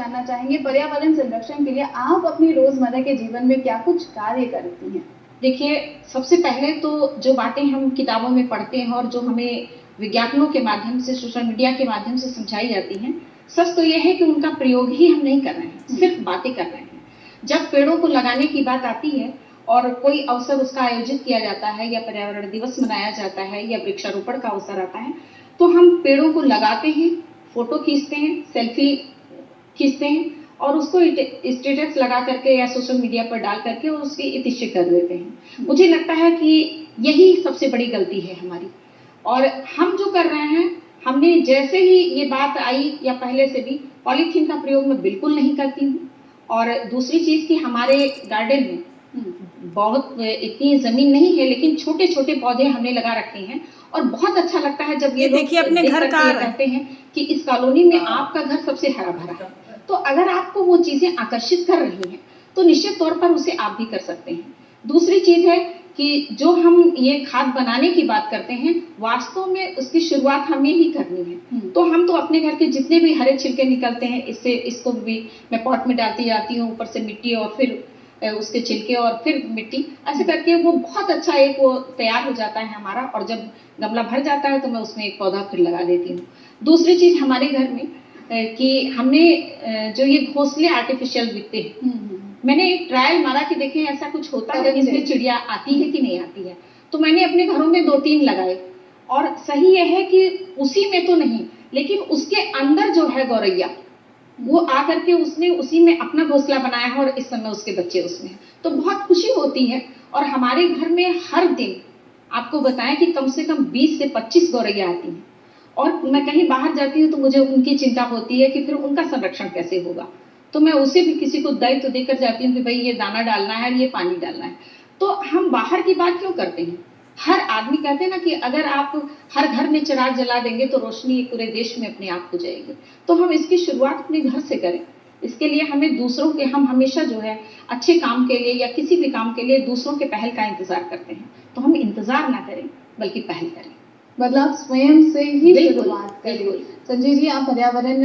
जानना चाहेंगे पर्यावरण संरक्षण के लिए आप अपनी रोजमर्रा के जीवन में क्या कुछ कार्य करती हैं? देखिए, सबसे पहले तो जो बातें हम किताबों में पढ़ते हैं और जो हमें विज्ञापनों के माध्यम से, सोशल मीडिया के माध्यम से समझाई जाती हैं, सच तो यह है कि उनका प्रयोग ही हम नहीं कर रहे हैं, सिर्फ बातें कर रहे हैं। जब पेड़ों को लगाने की बात आती है और कोई अवसर उसका आयोजित किया जाता है या पर्यावरण दिवस मनाया जाता है या वृक्षारोपण का अवसर आता है, तो हम पेड़ों को लगाते हैं, फोटो खींचते हैं, सेल्फी खींचते हैं और उसको स्टेटस लगा करके या सोशल मीडिया पर डाल करके और उसकी इतिश्री कर देते हैं। मुझे लगता है कि यही सबसे बड़ी गलती है हमारी। और हम जो कर रहे हैं, हमने जैसे ही ये बात आई या पहले से भी पॉलीथीन का प्रयोग मैं बिल्कुल नहीं करती हूँ। और दूसरी चीज कि हमारे गार्डन में बहुत इतनी जमीन नहीं है, लेकिन छोटे छोटे पौधे हमने लगा रखे हैं और बहुत अच्छा लगता है जब ये लोग देखिए अपने घर का कहते हैं कि इस कॉलोनी में आपका घर सबसे हरा भरा है। तो अगर आपको वो चीजें आकर्षित कर रही हैं तो निश्चित तौर पर उसे आप भी कर सकते हैं। दूसरी चीज है कि जो हम ये खाद बनाने की बात करते हैं, वास्तव में उसकी शुरुआत हमें ही करनी है। तो हम तो अपने घर के जितने भी हरे छिलके निकलते हैं, इसको भी मैं पॉट में डालती जाती हूँ, ऊपर से मिट्टी और फिर उसके छिलके और फिर मिट्टी, ऐसे करके वो बहुत अच्छा एक वो तैयार हो जाता है हमारा। और जब गमला भर जाता है तो मैं उसमें एक पौधा फिर लगा देती हूँ। दूसरी चीज हमारे घर में कि हमने जो ये घोंसले आर्टिफिशियल बिकते हैं, मैंने एक ट्रायल मारा कि देखें ऐसा कुछ होता है कि इसमें चिड़िया आती है कि नहीं आती है। तो मैंने अपने घरों में 2-3 लगाए और सही यह है कि उसी में तो नहीं, लेकिन उसके अंदर जो है गौरैया, वो आकर के उसने उसी में अपना घोंसला बनाया है और इस समय उसके बच्चे उसमें हैं। तो बहुत खुशी होती है। और हमारे घर में हर दिन आपको बताएं कि कम से कम 20 से 25 गौरैया आती हैं। और मैं कहीं बाहर जाती हूँ तो मुझे उनकी चिंता होती है कि फिर उनका संरक्षण कैसे होगा। तो मैं उसे भी किसी को दायित्व देकर जाती हूँ कि भाई ये दाना डालना है, ये पानी डालना है। तो हम बाहर की बात क्यों करते हैं? हर आदमी कहते हैं ना कि अगर आप हर घर में चिराग जला देंगे तो रोशनी पूरे देश में अपने आप हो जाएगी। तो हम इसकी शुरुआत अपने घर से करें। इसके लिए हमें दूसरों के, हम हमेशा जो है अच्छे काम के लिए या किसी भी काम के लिए दूसरों के पहल का इंतजार करते हैं। तो हम इंतजार ना करें बल्कि पहल करें। मतलब स्वयं से ही शुरुआत करें। बिल्कुल। संजय जी, आप पर्यावरण